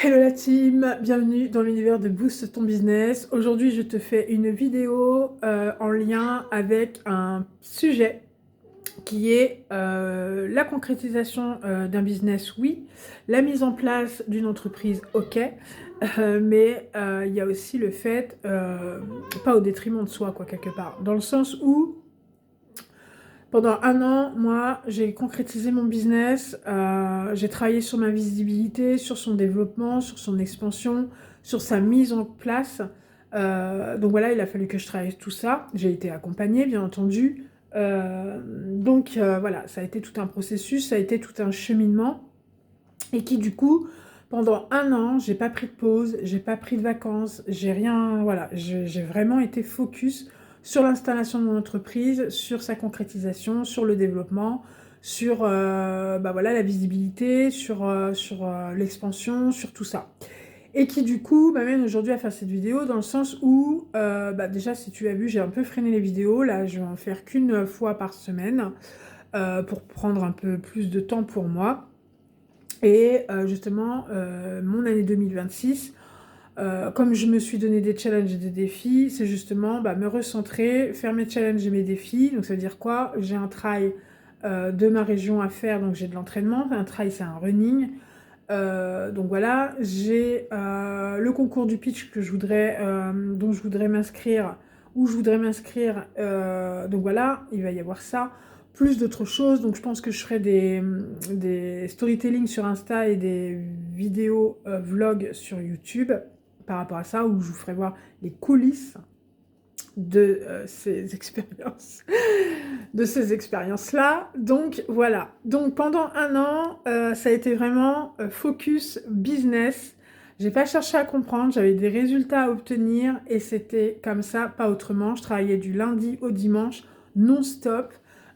Hello la team, bienvenue dans l'univers de Boost ton business. Aujourd'hui, je te fais une vidéo en lien avec un sujet qui est la concrétisation d'un business, oui, la mise en place d'une entreprise, ok, mais il y a aussi le fait, pas au détriment de soi, quoi, quelque part, dans le sens où pendant un an, moi, j'ai concrétisé mon business, j'ai travaillé sur ma visibilité, sur son développement, sur son expansion, sur sa mise en place. Donc voilà, il a fallu que je travaille tout ça. J'ai été accompagnée, bien entendu. Voilà, ça a été tout un processus, ça a été tout un cheminement. Et qui du coup, pendant un an, j'ai pas pris de pause, j'ai pas pris de vacances, j'ai rien, voilà, j'ai vraiment été focus sur l'installation de mon entreprise, sur sa concrétisation, sur le développement, sur voilà, la visibilité, sur l'expansion, sur tout ça. Et qui du coup m'amène aujourd'hui à faire cette vidéo dans le sens où, déjà si tu as vu, j'ai un peu freiné les vidéos, là je vais en faire qu'une fois par semaine pour prendre un peu plus de temps pour moi. Et justement, mon année 2026, comme je me suis donné des challenges et des défis, c'est justement me recentrer, faire mes challenges et mes défis. Donc ça veut dire quoi? J'ai un trail de ma région à faire, donc j'ai de l'entraînement. Un trail, c'est un running. Donc voilà, j'ai le concours du pitch que je voudrais, dont je voudrais m'inscrire, où je voudrais m'inscrire. Donc voilà, il va y avoir ça, plus d'autres choses. Donc je pense que je ferai des storytelling sur Insta et des vidéos vlogs sur YouTube par rapport à ça, où je vous ferai voir les coulisses de ces expériences, de ces expériences-là. Donc voilà. Donc pendant un an, ça a été vraiment focus business. J'ai pas cherché à comprendre, j'avais des résultats à obtenir et c'était comme ça, pas autrement. Je travaillais du lundi au dimanche, non-stop.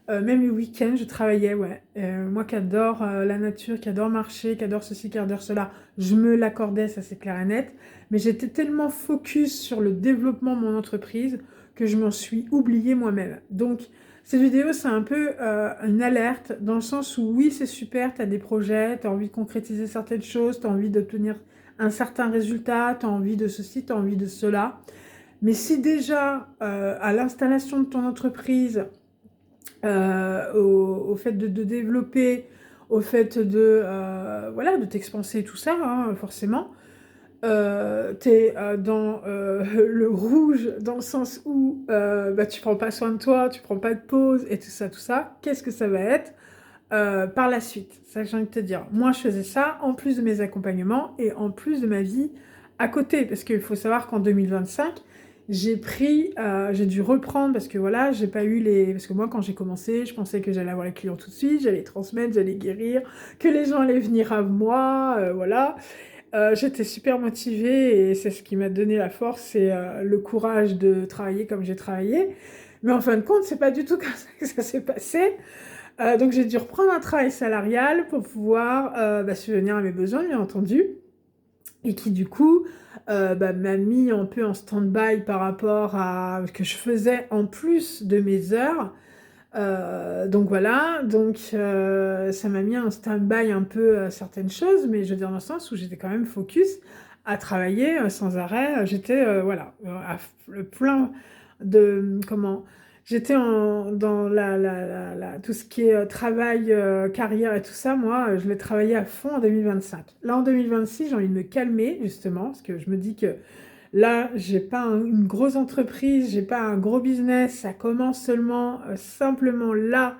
Même le week-end, je travaillais, ouais. Moi qui adore la nature, qui adore marcher, qui adore ceci, qui adore cela, je me l'accordais, ça c'est clair et net. Mais j'étais tellement focus sur le développement de mon entreprise que je m'en suis oubliée moi-même. Donc, cette vidéo, c'est un peu une alerte, dans le sens où oui, c'est super, tu as des projets, tu as envie de concrétiser certaines choses, tu as envie d'obtenir un certain résultat, tu as envie de ceci, tu as envie de cela. Mais si déjà, à l'installation de ton entreprise, au fait de développer, au fait de, voilà, de t'expanser, tout ça, hein, forcément, t'es dans le rouge, dans le sens où tu prends pas soin de toi, tu prends pas de pause et tout ça, qu'est-ce que ça va être par la suite? C'est ça que j'ai envie de te dire. Moi, je faisais ça en plus de mes accompagnements et en plus de ma vie à côté, parce qu'il faut savoir qu'en 2025, j'ai dû reprendre parce que voilà, j'ai pas eu les... Parce que moi, quand j'ai commencé, je pensais que j'allais avoir les clients tout de suite, j'allais transmettre, j'allais guérir, que les gens allaient venir à moi, voilà. J'étais super motivée et c'est ce qui m'a donné la force, c'est le courage de travailler comme j'ai travaillé. Mais en fin de compte, c'est pas du tout comme ça que ça s'est passé. Donc j'ai dû reprendre un travail salarial pour pouvoir subvenir à mes besoins, bien entendu. Et qui du coup m'a mis un peu en stand-by par rapport à ce que je faisais en plus de mes heures. Donc voilà, ça m'a mis en stand-by un peu certaines choses, mais je veux dire dans le sens où j'étais quand même focus à travailler sans arrêt. J'étais le plein de comment j'étais dans tout ce qui est travail, carrière et tout ça. Moi, je l'ai travaillé à fond en 2025. Là en 2026, j'ai envie de me calmer justement parce que je me dis que là, j'ai pas une grosse entreprise, j'ai pas un gros business, ça commence seulement simplement là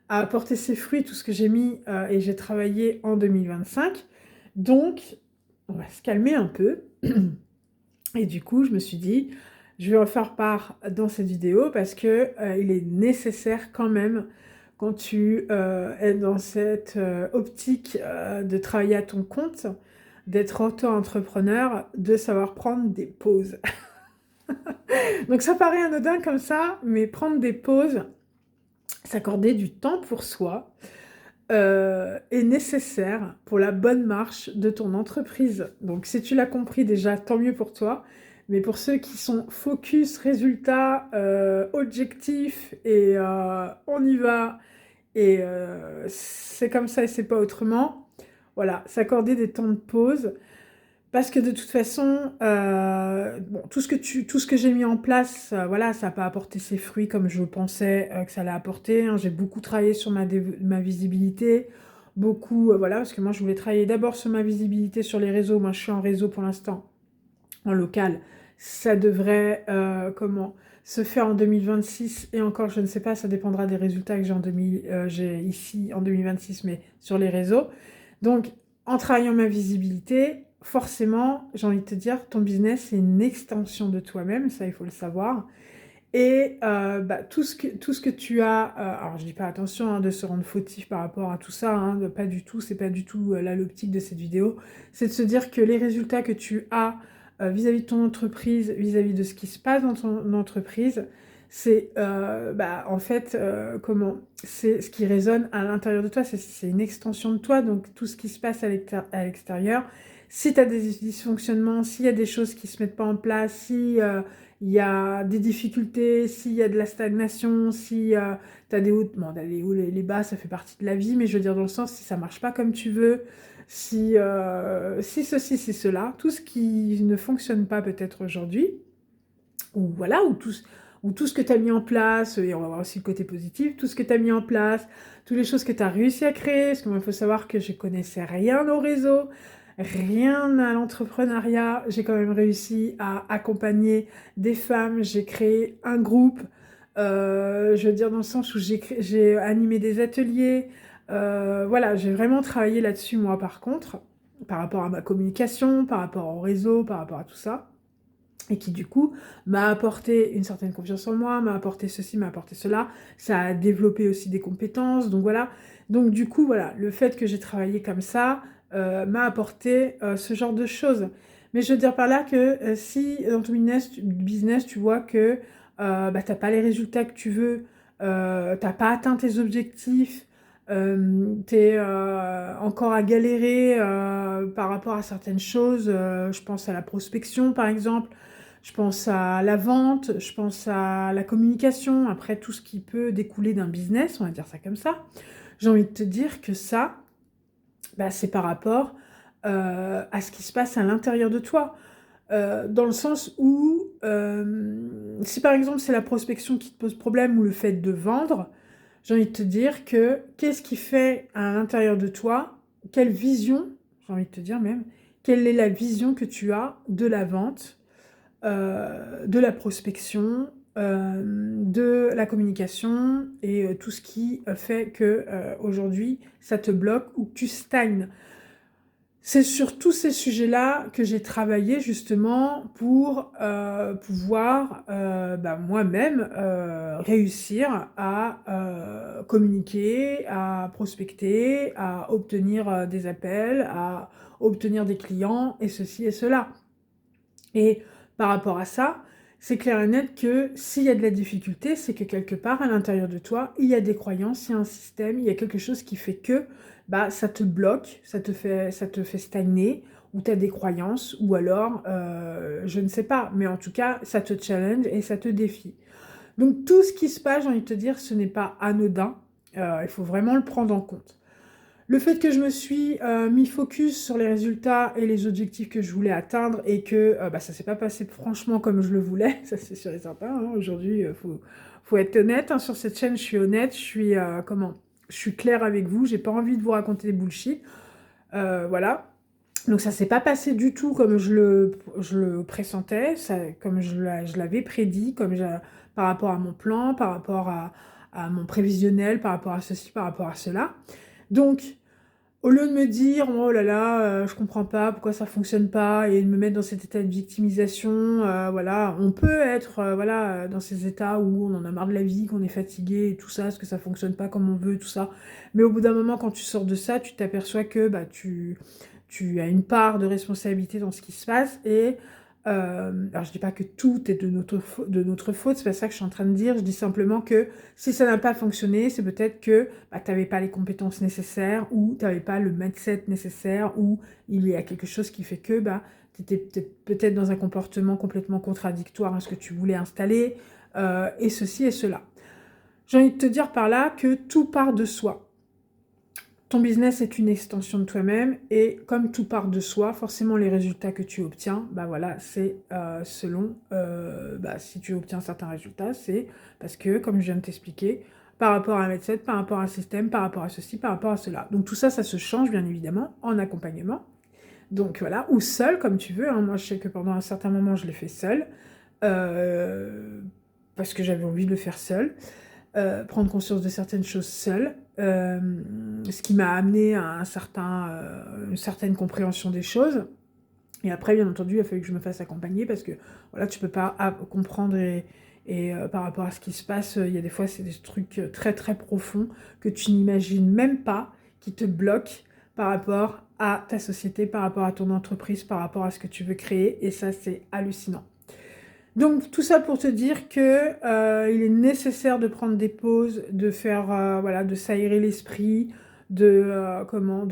à apporter ses fruits, tout ce que j'ai mis et j'ai travaillé en 2025. Donc, on va se calmer un peu. Et du coup, je me suis dit, je vais en faire part dans cette vidéo parce que il est nécessaire quand même quand tu es dans cette optique de travailler à ton compte, d'être auto-entrepreneur, de savoir prendre des pauses. Donc ça paraît anodin comme ça, mais prendre des pauses, s'accorder du temps pour soi, est nécessaire pour la bonne marche de ton entreprise. Donc si tu l'as compris déjà, tant mieux pour toi. Mais pour ceux qui sont focus, résultat, objectif, et on y va, et c'est comme ça et c'est pas autrement, voilà, s'accorder des temps de pause. Parce que de toute façon, bon, tout ce que j'ai mis en place, voilà, ça n'a pas apporté ses fruits comme je pensais que ça allait apporter, hein. J'ai beaucoup travaillé sur ma visibilité, beaucoup, voilà, parce que moi je voulais travailler d'abord sur ma visibilité sur les réseaux. Moi je suis en réseau pour l'instant, en local. Ça devrait, se faire en 2026 et encore, je ne sais pas, ça dépendra des résultats que j'ai ici en 2026, mais sur les réseaux. Donc, en travaillant ma visibilité, forcément, j'ai envie de te dire, ton business, c'est une extension de toi-même, ça, il faut le savoir. Et bah, tout ce que tu as, alors je dis pas attention hein, de se rendre fautif par rapport à tout ça, hein, pas du tout, c'est pas du tout là l'optique de cette vidéo, c'est de se dire que les résultats que tu as vis-à-vis de ton entreprise, vis-à-vis de ce qui se passe dans ton entreprise, c'est bah, en fait, c'est ce qui résonne à l'intérieur de toi, c'est une extension de toi, donc tout ce qui se passe à l'extérieur, si tu as des dysfonctionnements, s'il y a des choses qui se mettent pas en place, si il y a des difficultés, s'il y a de la stagnation, si tu as des hauts, bon, les hauts, les bas, ça fait partie de la vie, mais je veux dire dans le sens, si ça marche pas comme tu veux, si ceci, si cela, tout ce qui ne fonctionne pas peut-être aujourd'hui, ou voilà, ou tout ce que tu as mis en place, et on va voir aussi le côté positif, tout ce que tu as mis en place, toutes les choses que tu as réussi à créer, parce qu'il faut savoir que je connaissais rien au réseau, rien à l'entrepreneuriat, j'ai quand même réussi à accompagner des femmes, j'ai créé un groupe, je veux dire dans le sens où j'ai animé des ateliers, voilà, j'ai vraiment travaillé là-dessus moi par contre, par rapport à ma communication, par rapport au réseau, par rapport à tout ça et qui du coup m'a apporté une certaine confiance en moi, m'a apporté ceci, m'a apporté cela, ça a développé aussi des compétences, donc voilà. Donc du coup, voilà, le fait que j'ai travaillé comme ça m'a apporté ce genre de choses. Mais je veux dire par là que si dans ton business, tu vois que bah, t'as pas les résultats que tu veux, t'as pas atteint tes objectifs, t'es encore à galérer par rapport à certaines choses, je pense à la prospection par exemple, je pense à la vente, je pense à la communication, après tout ce qui peut découler d'un business, on va dire ça comme ça. J'ai envie de te dire que ça, bah, c'est par rapport à ce qui se passe à l'intérieur de toi. Dans le sens où, si par exemple c'est la prospection qui te pose problème ou le fait de vendre, j'ai envie de te dire que qu'est-ce qui fait à l'intérieur de toi, quelle vision, j'ai envie de te dire même, quelle est la vision que tu as de la vente, de la prospection, de la communication et tout ce qui fait que aujourd'hui ça te bloque ou que tu stagnes. C'est sur tous ces sujets-là que j'ai travaillé justement pour pouvoir bah, moi-même réussir à communiquer, à prospecter, à obtenir des appels, à obtenir des clients et ceci et cela. Et par rapport à ça, c'est clair et net que s'il y a de la difficulté, c'est que quelque part à l'intérieur de toi, il y a des croyances, il y a un système, il y a quelque chose qui fait que bah, ça te bloque, ça te fait stagner, ou tu as des croyances, ou alors, je ne sais pas, mais en tout cas, ça te challenge et ça te défie. Donc tout ce qui se passe, j'ai envie de te dire, ce n'est pas anodin, il faut vraiment le prendre en compte. Le fait que je me suis mis focus sur les résultats et les objectifs que je voulais atteindre et que bah, ça s'est pas passé franchement comme je le voulais, ça c'est sûr et certain, hein. Aujourd'hui, faut être honnête, hein. Sur cette chaîne, je suis honnête, je suis claire avec vous, j'ai pas envie de vous raconter des bullshit. Voilà. Donc ça s'est pas passé du tout comme je le pressentais, ça, comme je l'avais prédit, par rapport à mon plan, par rapport à mon prévisionnel, par rapport à ceci, par rapport à cela. Donc, au lieu de me dire oh là là, je comprends pas pourquoi ça fonctionne pas et de me mettre dans cet état de victimisation, voilà, on peut être voilà dans ces états où on en a marre de la vie, qu'on est fatigué et tout ça, parce que ça fonctionne pas comme on veut, tout ça. Mais au bout d'un moment, quand tu sors de ça, tu t'aperçois que bah tu as une part de responsabilité dans ce qui se passe et alors je dis pas que tout est de notre faute, c'est pas ça que je suis en train de dire, je dis simplement que si ça n'a pas fonctionné, c'est peut-être que bah, tu n'avais pas les compétences nécessaires ou tu n'avais pas le mindset nécessaire ou il y a quelque chose qui fait que bah, tu étais peut-être dans un comportement complètement contradictoire à ce que tu voulais installer et ceci et cela. J'ai envie de te dire par là que tout part de soi. ton business est une extension de toi-même et comme tout part de soi, forcément les résultats que tu obtiens, bah voilà, c'est selon, si tu obtiens certains résultats, c'est parce que, comme je viens de t'expliquer, par rapport à un mindset, par rapport à un système, par rapport à ceci, par rapport à cela. Donc tout ça, ça se change bien évidemment en accompagnement. Donc voilà, ou seul comme tu veux, hein. Moi je sais que pendant un certain moment je l'ai fait seul, euh, parce que j'avais envie de le faire seul. Prendre conscience de certaines choses seule, ce qui m'a amené à une certaine compréhension des choses. Et après, bien entendu, il a fallu que je me fasse accompagner parce que voilà, tu peux pas comprendre et par rapport à ce qui se passe, il y a des fois, c'est des trucs très très profonds que tu n'imagines même pas qui te bloquent par rapport à ta société, par rapport à ton entreprise, par rapport à ce que tu veux créer. Et ça, c'est hallucinant. Donc tout ça pour te dire que il est nécessaire de prendre des pauses, de faire voilà, de s'aérer l'esprit, de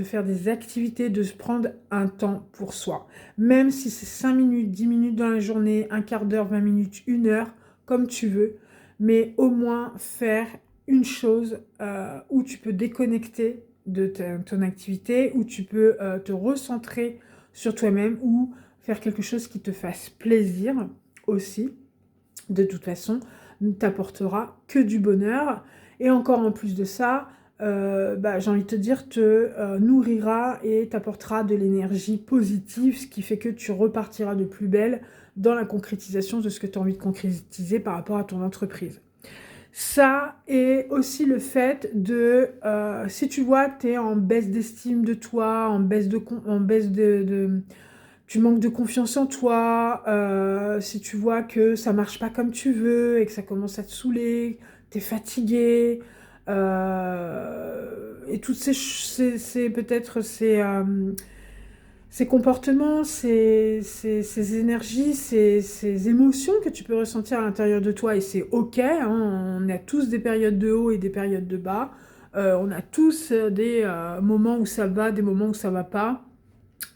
faire des activités, de se prendre un temps pour soi. Même si c'est 5 minutes, 10 minutes dans la journée, un quart d'heure, 20 minutes, une heure, comme tu veux, mais au moins faire une chose où tu peux déconnecter de ton activité, où tu peux te recentrer sur toi-même ou faire quelque chose qui te fasse plaisir aussi, de toute façon, ne t'apportera que du bonheur. Et encore en plus de ça, j'ai envie de te dire, te nourrira et t'apportera de l'énergie positive, ce qui fait que tu repartiras de plus belle dans la concrétisation de ce que tu as envie de concrétiser par rapport à ton entreprise. Ça et aussi le fait de, si tu vois que tu es en baisse d'estime de toi, en baisse tu manques de confiance en toi, si tu vois que ça marche pas comme tu veux et que ça commence à te saouler, t'es fatigué, et toutes peut-être ces comportements, ces énergies, ces émotions que tu peux ressentir à l'intérieur de toi, et c'est ok, hein, on a tous des périodes de haut et des périodes de bas, on a tous des moments où ça va, des moments où ça va pas.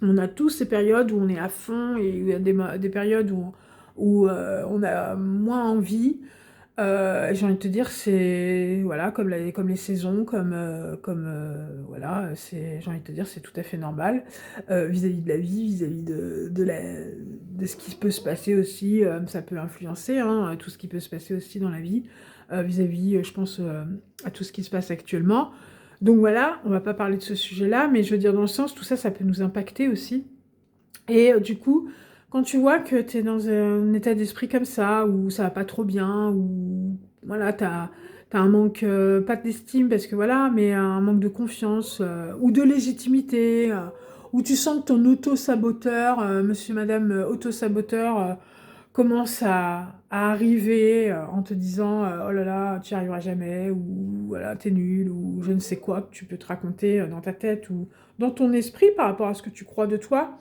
On a tous ces périodes où on est à fond et il y a des périodes où on a moins envie. J'ai envie de te dire, c'est voilà, comme les saisons, voilà, j'ai envie de te dire, c'est tout à fait normal vis-à-vis de la vie, vis-à-vis de ce qui peut se passer aussi. Ça peut influencer hein, tout ce qui peut se passer aussi dans la vie, vis-à-vis, je pense, à tout ce qui se passe actuellement. Donc voilà, on va pas parler de ce sujet-là, mais je veux dire dans le sens, tout ça, ça peut nous impacter aussi. Et du coup, quand tu vois que tu es dans un état d'esprit comme ça, où ça va pas trop bien, où voilà, t'as un manque, pas d'estime, parce que voilà, mais un manque de confiance, ou de légitimité, où tu sens que ton auto-saboteur, monsieur, madame auto-saboteur, commence à arriver en te disant oh là là, tu n'y arriveras jamais, ou voilà, t'es nul, ou je ne sais quoi que tu peux te raconter dans ta tête ou dans ton esprit par rapport à ce que tu crois de toi.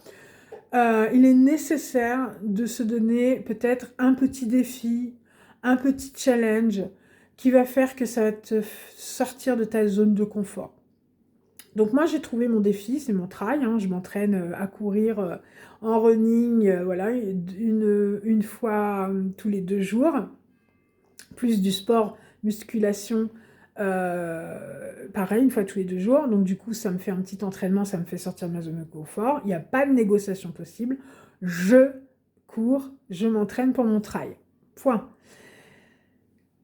Il est nécessaire de se donner peut-être un petit défi, un petit challenge qui va faire que ça va te sortir de ta zone de confort. Donc moi j'ai trouvé mon défi, c'est mon trail, hein. Je m'entraîne à courir en running, voilà, une fois tous les 2 jours, plus du sport musculation, pareil, une fois tous les 2 jours. Donc du coup ça me fait un petit entraînement, ça me fait sortir de ma zone de confort. Il n'y a pas de négociation possible. Je cours, je m'entraîne pour mon trail. Point.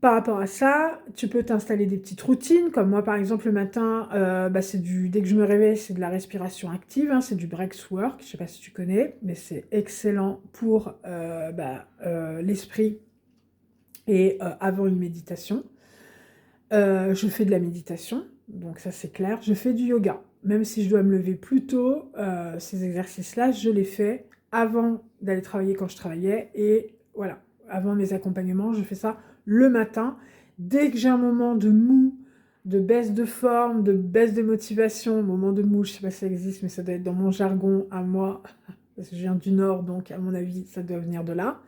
Par rapport à ça, tu peux t'installer des petites routines, comme moi par exemple le matin, dès que je me réveille, c'est de la respiration active, hein, c'est du breathwork, je ne sais pas si tu connais, mais c'est excellent pour l'esprit et avant une méditation. Je fais de la méditation, donc ça c'est clair. Je fais du yoga, même si je dois me lever plus tôt, ces exercices-là, je les fais avant d'aller travailler quand je travaillais, et voilà, avant mes accompagnements, je fais ça le matin. Dès que j'ai un moment de mou, de baisse de forme, de baisse de motivation, moment de mou, je sais pas si ça existe, mais ça doit être dans mon jargon à moi, parce que je viens du Nord, donc à mon avis, ça doit venir de là.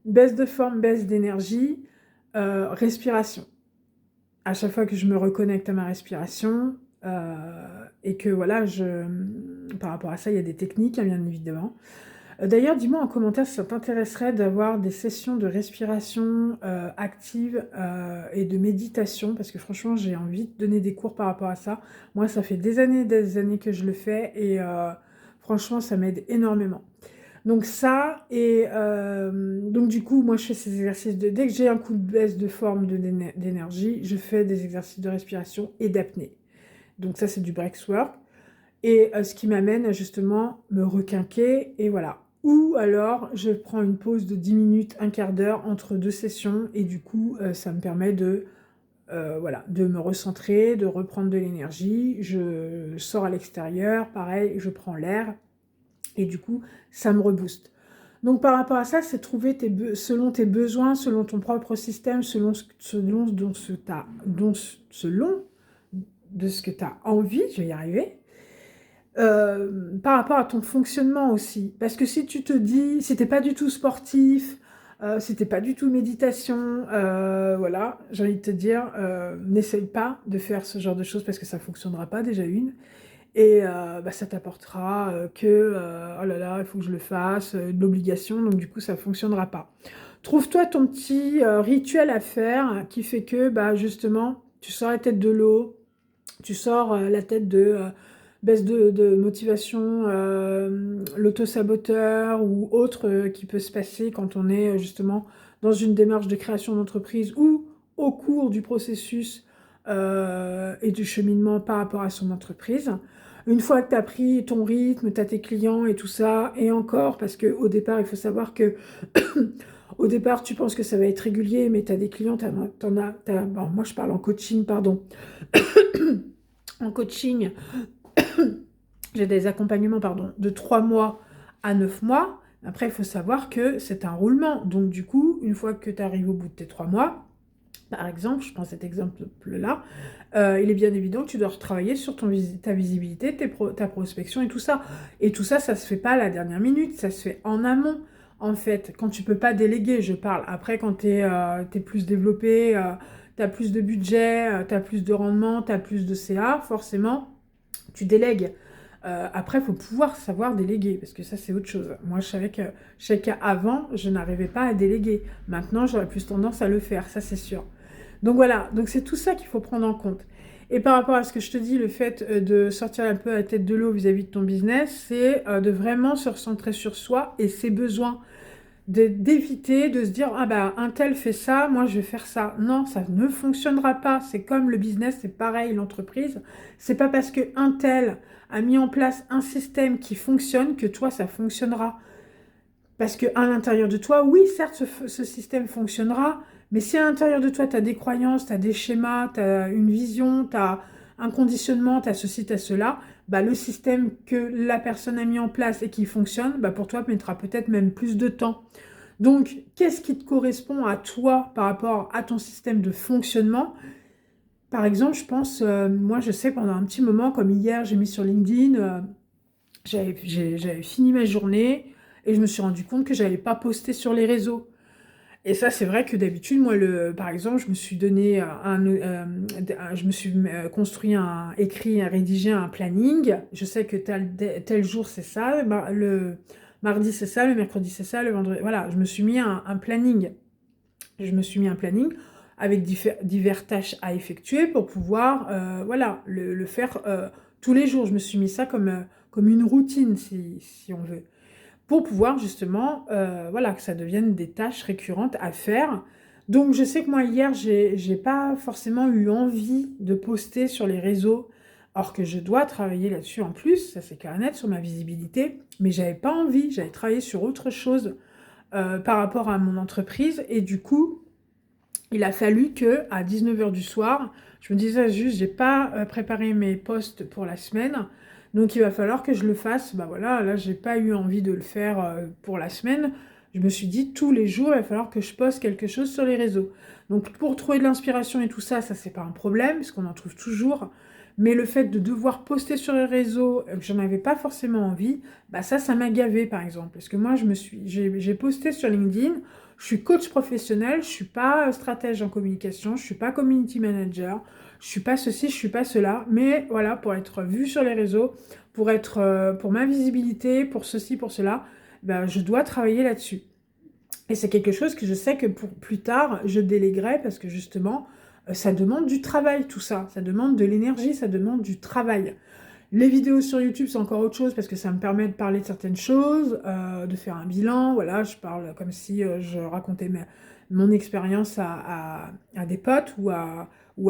Baisse de forme, baisse d'énergie, respiration. À chaque fois que je me reconnecte à ma respiration, et que voilà, par rapport à ça, il y a des techniques, hein, bien évidemment. D'ailleurs, dis-moi en commentaire si ça t'intéresserait d'avoir des sessions de respiration active et de méditation, parce que franchement, j'ai envie de donner des cours par rapport à ça. Moi, ça fait des années que je le fais et franchement, ça m'aide énormément. Donc ça, et donc du coup, moi, je fais ces exercices dès que j'ai un coup de baisse de forme d'énergie, je fais des exercices de respiration et d'apnée. Donc ça, c'est du breathwork. Et ce qui m'amène à justement me requinquer, et voilà. Ou alors, je prends une pause de 10 minutes, un quart d'heure entre deux sessions, et du coup, ça me permet voilà, de me recentrer, de reprendre de l'énergie. Je sors à l'extérieur, pareil, je prends l'air, et du coup, ça me rebooste. Donc par rapport à ça, c'est trouver selon tes besoins, selon ton propre système, selon de ce que tu as envie, je vais y arriver, par rapport à ton fonctionnement aussi. Parce que si tu te dis, si t'es pas du tout sportif, si t'es pas du tout méditation, voilà, j'ai envie de te dire, n'essaye pas de faire ce genre de choses parce que ça fonctionnera pas déjà une. Et bah, ça t'apportera oh là là, il faut que je le fasse, de l'obligation, donc du coup ça fonctionnera pas. Trouve-toi ton petit rituel à faire qui fait que bah, justement, tu sors la tête de l'eau, tu sors la tête de baisse de motivation, l'auto-saboteur ou autre qui peut se passer quand on est justement dans une démarche de création d'entreprise ou au cours du processus et du cheminement par rapport à son entreprise. Une fois que tu as pris ton rythme, tu as tes clients et tout ça, et encore, parce qu'au départ, il faut savoir que au départ, tu penses que ça va être régulier, mais tu as des clients, bon, moi je parle en coaching, pardon. En coaching, j'ai des accompagnements pardon, de 3 mois à 9 mois. Après, il faut savoir que c'est un roulement. Donc, du coup, une fois que tu arrives au bout de tes 3 mois, par exemple, je prends cet exemple-là, il est bien évident que tu dois retravailler sur ta visibilité, ta prospection et tout ça. Et tout ça, ça se fait pas à la dernière minute, ça se fait en amont. En fait, quand tu peux pas déléguer, je parle. Après, quand tu es plus développé, tu as plus de budget, tu as plus de rendement, tu as plus de CA, forcément, tu délègues. Après, il faut pouvoir savoir déléguer, parce que ça, c'est autre chose. Moi, je savais qu'avant, je n'arrivais pas à déléguer. Maintenant, j'aurais plus tendance à le faire, ça, c'est sûr. Donc voilà, donc c'est tout ça qu'il faut prendre en compte. Et par rapport à ce que je te dis, le fait de sortir un peu la tête de l'eau vis-à-vis de ton business, c'est de vraiment se recentrer sur soi et ses besoins. D'éviter de se dire ah bah un tel fait ça, moi je vais faire ça. Non, ça ne fonctionnera pas. C'est comme le business, c'est pareil, l'entreprise. C'est pas parce que un tel a mis en place un système qui fonctionne que toi ça fonctionnera. Parce que à l'intérieur de toi, oui, certes, ce système fonctionnera, mais si à l'intérieur de toi, tu as des croyances, tu as des schémas, tu as une vision, tu as un conditionnement, tu as ceci, tu as cela, bah, le système que la personne a mis en place et qui fonctionne, bah, pour toi, mettra peut-être même plus de temps. Donc, qu'est-ce qui te correspond à toi par rapport à ton système de fonctionnement? Par exemple, je pense, moi, je sais pendant un petit moment, comme hier, j'ai mis sur LinkedIn, j'avais fini ma journée et je me suis rendu compte que j'avais pas posté sur les réseaux. Et ça, c'est vrai que d'habitude, moi, par exemple, je me suis donné je me suis construit rédigé un planning. Je sais que tel jour, c'est ça, le mardi, c'est ça, le mercredi, c'est ça, le vendredi. Voilà, je me suis mis un planning. Je me suis mis un planning avec divers tâches à effectuer pour pouvoir, voilà, le faire tous les jours. Je me suis mis ça comme une routine, si on veut, pour pouvoir justement, voilà, que ça devienne des tâches récurrentes à faire. Donc je sais que moi hier, j'ai pas forcément eu envie de poster sur les réseaux, alors que je dois travailler là-dessus en plus, ça c'est clair et net, sur ma visibilité, mais j'avais pas envie, j'avais travaillé sur autre chose par rapport à mon entreprise, et du coup, il a fallu que à 19h du soir, je me disais juste, j'ai pas préparé mes posts pour la semaine, donc il va falloir que je le fasse. Bah voilà, là j'ai pas eu envie de le faire pour la semaine. Je me suis dit tous les jours, il va falloir que je poste quelque chose sur les réseaux. Donc pour trouver de l'inspiration et tout ça, ça c'est pas un problème, parce qu'on en trouve toujours. Mais le fait de devoir poster sur les réseaux, que j'en avais pas forcément envie, bah ça m'a gavé par exemple. Parce que moi j'ai posté sur LinkedIn. Je suis coach professionnel, je suis pas stratège en communication, je suis pas community manager, je suis pas ceci, je suis pas cela, mais voilà, pour être vue sur les réseaux, pour ma visibilité, pour ceci, pour cela, ben, je dois travailler là-dessus. Et c'est quelque chose que je sais que pour plus tard, je déléguerai parce que justement, ça demande du travail tout ça. Ça demande de l'énergie, ça demande du travail. Les vidéos sur YouTube, c'est encore autre chose parce que ça me permet de parler de certaines choses, de faire un bilan. Voilà, je parle comme si je racontais mon expérience à des potes ou à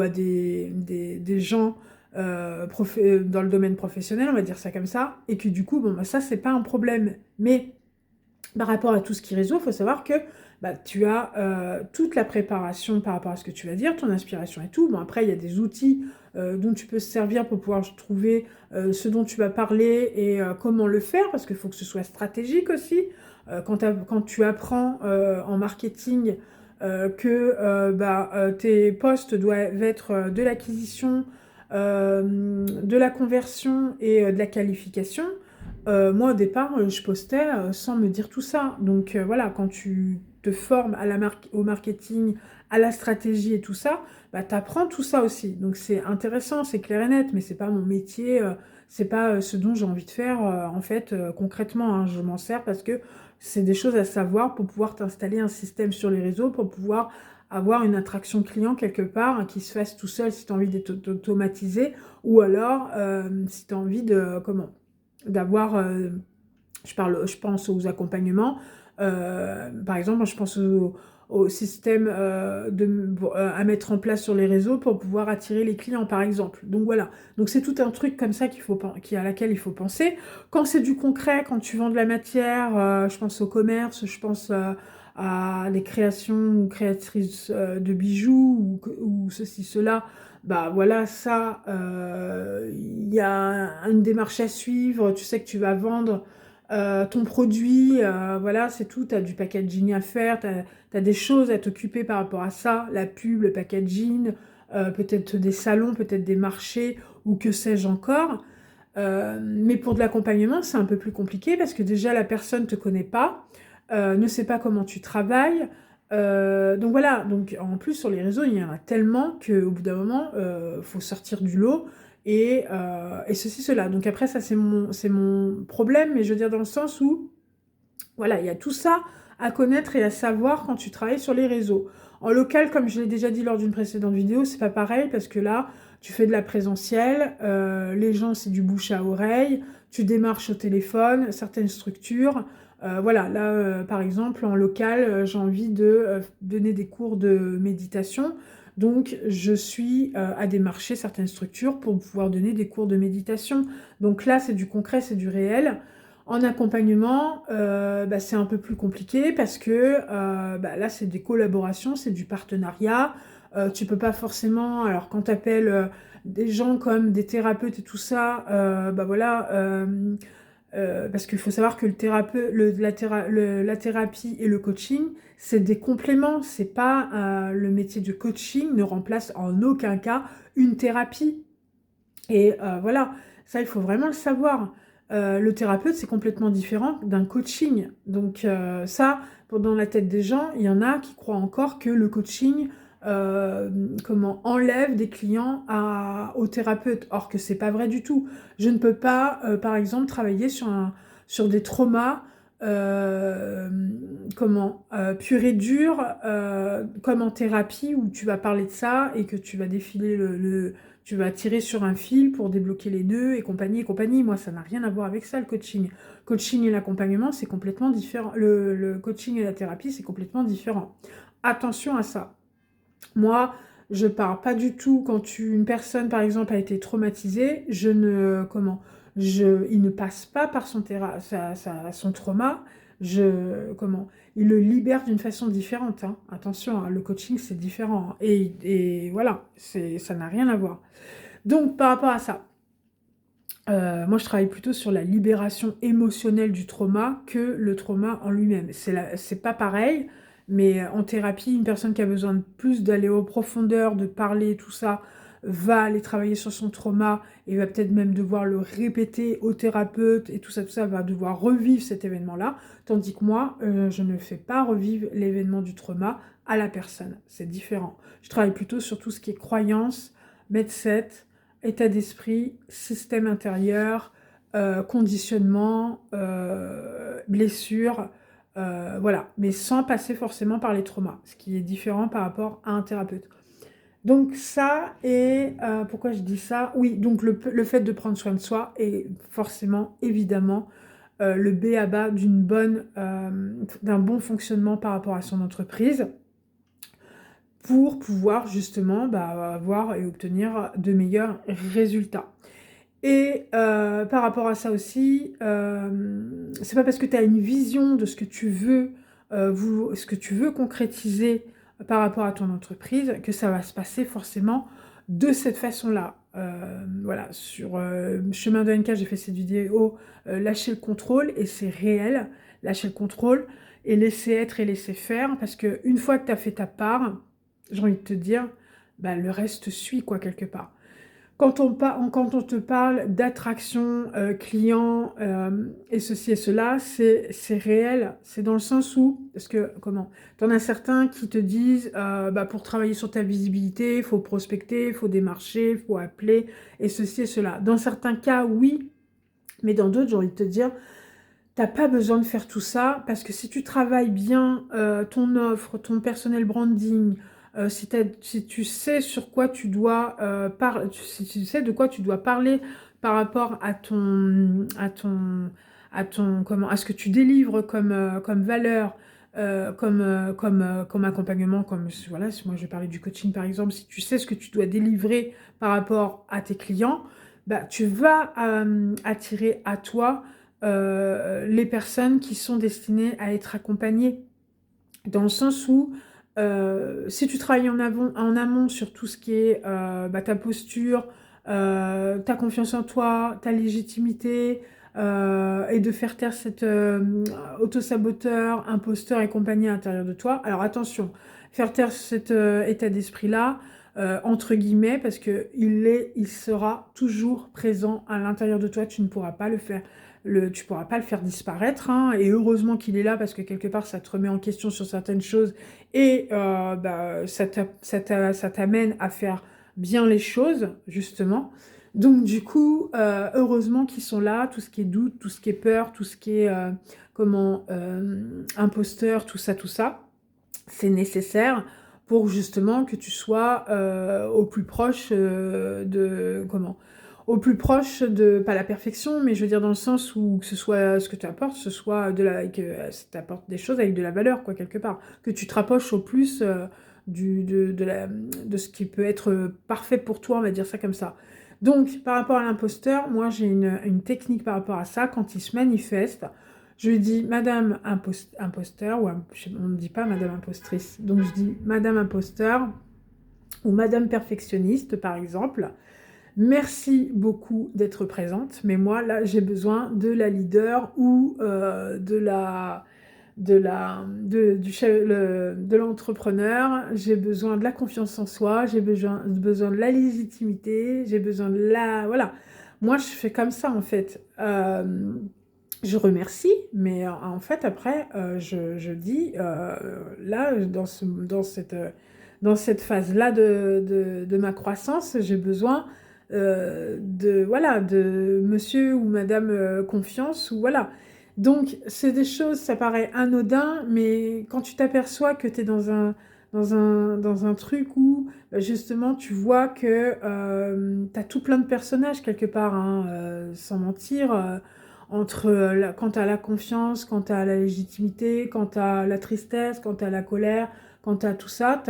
des gens dans le domaine professionnel, on va dire ça comme ça. Et que du coup, bon, bah, ça, c'est pas un problème. Mais par rapport à tout ce qui est réseau, il faut savoir que bah, tu as toute la préparation par rapport à ce que tu vas dire, ton inspiration et tout. Bon, après, il y a des outils dont tu peux se servir pour pouvoir trouver ce dont tu vas parler et comment le faire, parce qu'il faut que ce soit stratégique aussi. Quand tu apprends en marketing que tes postes doivent être de l'acquisition, de la conversion et de la qualification, moi, au départ, je postais sans me dire tout ça. Donc voilà, quand tu te formes au marketing, à la stratégie et tout ça, bah, tu apprends tout ça aussi. Donc c'est intéressant, c'est clair et net, mais c'est pas mon métier, c'est pas ce dont j'ai envie de faire en fait concrètement, hein. Je m'en sers parce que c'est des choses à savoir pour pouvoir t'installer un système sur les réseaux, pour pouvoir avoir une attraction client quelque part, hein, qui se fasse tout seul si tu as envie d'automatiser, ou alors si tu as envie de d'avoir, je pense aux accompagnements, par exemple, moi je pense au système à mettre en place sur les réseaux pour pouvoir attirer les clients, par exemple. Donc voilà, donc c'est tout un truc comme ça à laquelle il faut penser. Quand c'est du concret, quand tu vends de la matière, je pense au commerce, je pense à des créations ou créatrices de bijoux ou ceci, cela, bah voilà, ça, il y a une démarche à suivre, tu sais que tu vas vendre ton produit, voilà, c'est tout, tu as du packaging à faire, tu as des choses à t'occuper par rapport à ça, la pub, le packaging, peut-être des salons, peut-être des marchés, ou que sais-je encore. Mais pour de l'accompagnement, c'est un peu plus compliqué parce que déjà la personne ne te connaît pas, ne sait pas comment tu travailles. Donc voilà, donc en plus sur les réseaux, il y en a tellement qu'au bout d'un moment, faut sortir du lot et ceci, cela. Donc après, ça c'est mon problème, mais je veux dire dans le sens où voilà, il y a tout ça à connaître et à savoir quand tu travailles sur les réseaux. En local, comme je l'ai déjà dit lors d'une précédente vidéo, c'est pas pareil parce que là, tu fais de la présentielle, les gens, c'est du bouche à oreille, tu démarches au téléphone, certaines structures. Voilà, là, par exemple, en local, j'ai envie de donner des cours de méditation. Donc, je suis à démarcher certaines structures pour pouvoir donner des cours de méditation. Donc là, c'est du concret, c'est du réel. En accompagnement, bah, c'est un peu plus compliqué parce que bah, là, c'est des collaborations, c'est du partenariat. Tu peux pas forcément... Alors, quand tu appelles des gens comme des thérapeutes et tout ça, bah voilà, parce qu'il faut savoir que la thérapie et le coaching, c'est des compléments. C'est pas le métier de coaching ne remplace en aucun cas une thérapie. Et voilà, ça, il faut vraiment le savoir. Le thérapeute, c'est complètement différent d'un coaching. Donc ça, dans la tête des gens, il y en a qui croient encore que le coaching enlève des clients au thérapeute. Or que c'est pas vrai du tout. Je ne peux pas, par exemple, travailler sur des traumas pur et dur, comme en thérapie où tu vas parler de ça et que tu vas défiler tu vas tirer sur un fil pour débloquer les nœuds et compagnie et compagnie. Moi, ça n'a rien à voir avec ça, le coaching. Coaching et l'accompagnement, c'est complètement différent. Le coaching et la thérapie, c'est complètement différent. Attention à ça. Moi, je parle pas du tout quand une personne, par exemple, a été traumatisée, il ne passe pas par son trauma, il le libère d'une façon différente, hein. Attention, hein, le coaching, c'est différent, hein. Et voilà, ça n'a rien à voir. Donc, par rapport à ça, moi, je travaille plutôt sur la libération émotionnelle du trauma que le trauma en lui-même. C'est pas pareil, mais en thérapie, une personne qui a besoin de plus d'aller aux profondeurs, de parler, tout ça, va aller travailler sur son trauma et va peut-être même devoir le répéter au thérapeute et tout ça, va devoir revivre cet événement-là. Tandis que moi, je ne fais pas revivre l'événement du trauma à la personne. C'est différent. Je travaille plutôt sur tout ce qui est croyance, mindset, état d'esprit, système intérieur, conditionnement, blessure, voilà, mais sans passer forcément par les traumas, ce qui est différent par rapport à un thérapeute. Donc ça et pourquoi je dis ça? Oui, donc le fait de prendre soin de soi est forcément, évidemment, le b.a.-ba d'un bon fonctionnement par rapport à son entreprise pour pouvoir justement, bah, avoir et obtenir de meilleurs résultats. Et par rapport à ça aussi, c'est pas parce que tu as une vision de ce que tu veux, ce que tu veux concrétiser par rapport à ton entreprise que ça va se passer forcément de cette façon-là. Voilà, sur Chemin de NK, j'ai fait cette vidéo, lâcher le contrôle, et c'est réel, lâcher le contrôle et laisser être et laisser faire, parce qu'une fois que tu as fait ta part, j'ai envie de te dire, bah, le reste suit, quoi, quelque part. Quand on te parle d'attraction client et ceci et cela, c'est réel. C'est dans le sens où, parce que, comment, t'en as certains qui te disent, bah, pour travailler sur ta visibilité, il faut prospecter, il faut démarcher, il faut appeler, et ceci et cela. Dans certains cas, oui, mais dans d'autres, j'ai envie de te dire, t'as pas besoin de faire tout ça, parce que si tu travailles bien ton offre, ton personnel branding, si tu sais sur quoi tu dois si tu sais de quoi tu dois parler par rapport à ce que tu délivres comme valeur, comme accompagnement, voilà, si moi je vais parler du coaching par exemple, si tu sais ce que tu dois délivrer par rapport à tes clients, bah, tu vas attirer à toi les personnes qui sont destinées à être accompagnées, dans le sens où si tu travailles en amont sur tout ce qui est bah, ta posture, ta confiance en toi, ta légitimité, et de faire taire cet autosaboteur, imposteur et compagnie à l'intérieur de toi. Alors attention, faire taire cet état d'esprit-là, entre guillemets, parce que il sera toujours présent à l'intérieur de toi, tu ne pourras pas le faire. Tu pourras pas le faire disparaître, hein, et heureusement qu'il est là, parce que quelque part ça te remet en question sur certaines choses, et bah, ça t'amène à faire bien les choses, justement. Donc du coup, heureusement qu'ils sont là, tout ce qui est doute, tout ce qui est peur, tout ce qui est imposteur, tout ça, c'est nécessaire pour justement que tu sois au plus proche au plus proche de, pas la perfection, mais je veux dire dans le sens où que ce soit ce que tu apportes, ce soit que ça t'apporte des choses avec de la valeur, quoi, quelque part. Que tu te rapproches au plus de ce qui peut être parfait pour toi, on va dire ça comme ça. Donc, par rapport à l'imposteur, moi j'ai une technique par rapport à ça. Quand il se manifeste, je lui dis Madame imposteur, ou on ne dit pas Madame impostrice, donc je dis Madame imposteur ou Madame perfectionniste, par exemple. Merci beaucoup d'être présente, mais moi là j'ai besoin de la leader ou de l'entrepreneur. J'ai besoin de la confiance en soi, j'ai besoin de la légitimité, j'ai besoin de la... Voilà, moi je fais comme ça en fait. Je remercie, mais en fait après je dis là dans cette phase-là de ma croissance, j'ai besoin voilà, de monsieur ou madame confiance, ou voilà. Donc, c'est des choses, ça paraît anodin, mais quand tu t'aperçois que tu es dans un truc où, bah, justement, tu vois que tu as tout plein de personnages quelque part, hein, sans mentir, quand tu as la confiance, quand tu as la légitimité, quand tu as la tristesse, quand tu as la colère, quand tu as tout ça,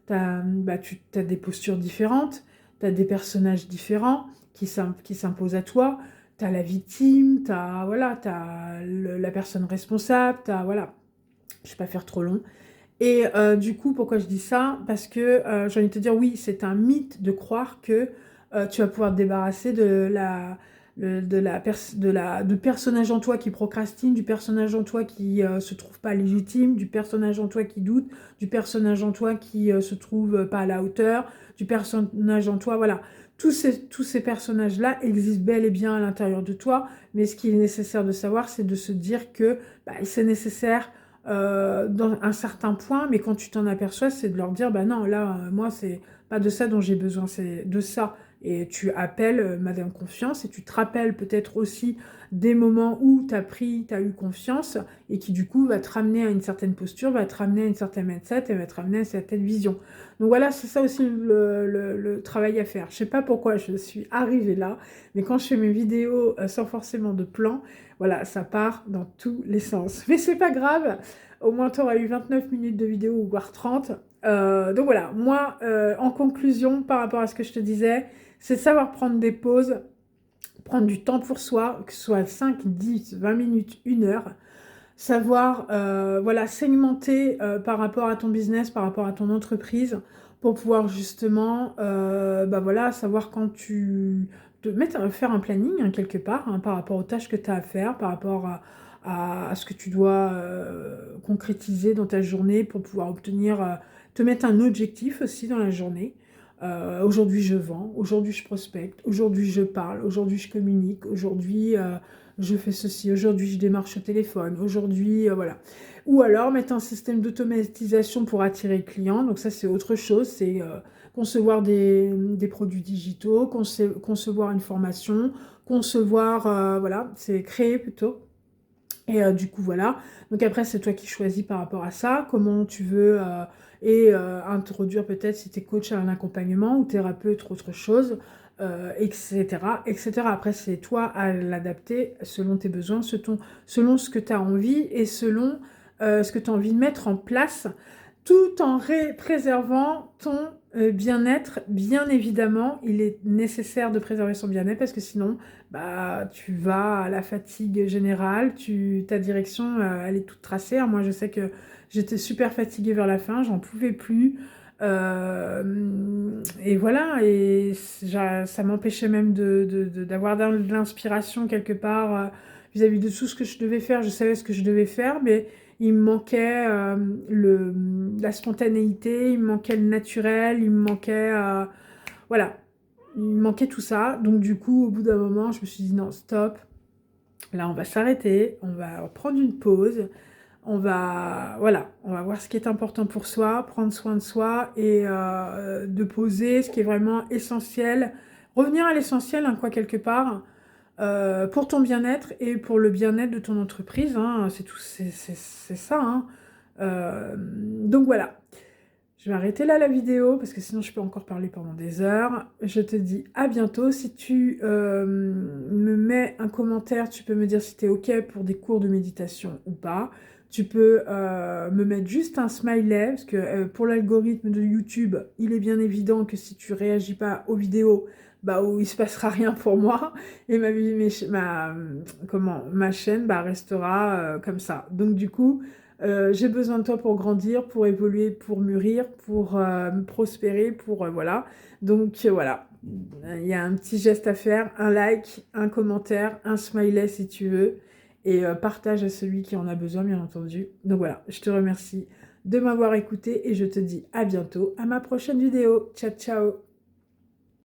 bah, tu as des postures différentes. T'as des personnages différents qui s'imposent à toi. T'as la victime, t'as la personne responsable, voilà. Je vais pas faire trop long. Et du coup, pourquoi je dis ça? Parce que j'ai envie de te dire, oui, c'est un mythe de croire que tu vas pouvoir te débarrasser de personnage en toi qui procrastine, du personnage en toi qui se trouve pas légitime, du personnage en toi qui doute, du personnage en toi qui se trouve pas à la hauteur, du personnage en toi, voilà. Tous ces personnages-là existent bel et bien à l'intérieur de toi, mais ce qui est nécessaire de savoir, c'est de se dire que bah, c'est nécessaire dans un certain point, mais quand tu t'en aperçois, c'est de leur dire, bah non, là, moi, c'est pas de ça dont j'ai besoin, c'est de ça Et tu appelles Madame Confiance et tu te rappelles peut-être aussi des moments où tu as eu confiance et qui du coup va te ramener à une certaine posture, va te ramener à une certaine mindset et va te ramener à une certaine vision. Donc voilà, c'est ça aussi le travail à faire. Je sais pas pourquoi je suis arrivée là, mais quand je fais mes vidéos sans forcément de plan, voilà, ça part dans tous les sens. Mais c'est pas grave, au moins tu auras eu 29 minutes de vidéo, voire 30. Donc voilà, moi, en conclusion, par rapport à ce que je te disais, c'est de savoir prendre des pauses, prendre du temps pour soi, que ce soit 5, 10, 20 minutes, 1 heure, savoir voilà, segmenter par rapport à ton business, par rapport à ton entreprise, pour pouvoir justement bah voilà, savoir quand tu te mettre à faire un planning hein, quelque part, hein, par rapport aux tâches que tu as à faire, par rapport à ce que tu dois concrétiser dans ta journée pour pouvoir obtenir, te mettre un objectif aussi dans la journée. Aujourd'hui je vends, aujourd'hui je prospecte, aujourd'hui je parle, aujourd'hui je communique, aujourd'hui je fais ceci, aujourd'hui je démarche au téléphone, aujourd'hui voilà. Ou alors mettre un système d'automatisation pour attirer le client, donc ça c'est autre chose, c'est concevoir des produits digitaux, concevoir une formation, concevoir, voilà, c'est créer plutôt. Et du coup, voilà. Donc après, c'est toi qui choisis par rapport à ça, comment tu veux, introduire peut-être si tu es coach à un accompagnement ou thérapeute ou autre chose, etc., etc. Après, c'est toi à l'adapter selon tes besoins, selon ce que tu as envie et selon ce que tu as envie de mettre en place, tout en préservant ton bien-être. Bien évidemment, il est nécessaire de préserver son bien-être parce que sinon, bah, tu vas à la fatigue générale, ta direction, elle est toute tracée. Moi, je sais que j'étais super fatiguée vers la fin, j'en pouvais plus. Et voilà, et ça m'empêchait même d'avoir de l'inspiration quelque part vis-à-vis de tout ce que je devais faire. Je savais ce que je devais faire, mais il me manquait la spontanéité, il me manquait le naturel, il me manquait... voilà, il me manquait tout ça. Donc du coup, au bout d'un moment, je me suis dit non, stop. Là, on va s'arrêter, on va prendre une pause. Voilà, on va voir ce qui est important pour soi, prendre soin de soi et de poser ce qui est vraiment essentiel. Revenir à l'essentiel, hein, quoi, quelque part, pour ton bien-être et pour le bien-être de ton entreprise. Hein, c'est tout, c'est ça. Hein. Donc voilà. Je vais arrêter là la vidéo parce que sinon je peux encore parler pendant des heures. Je te dis à bientôt. Si tu me mets un commentaire, tu peux me dire si tu es OK pour des cours de méditation ou pas. Tu peux me mettre juste un smiley parce que pour l'algorithme de YouTube, il est bien évident que si tu réagis pas aux vidéos, bah où il se passera rien pour moi et ma chaîne bah, restera comme ça. Donc du coup, j'ai besoin de toi pour grandir, pour évoluer, pour mûrir, pour prospérer, pour voilà. Donc voilà, il y a un petit geste à faire, un like, un commentaire, un smiley si tu veux, et partage à celui qui en a besoin, bien entendu. Donc voilà, je te remercie de m'avoir écouté et je te dis à bientôt à ma prochaine vidéo. Ciao, ciao!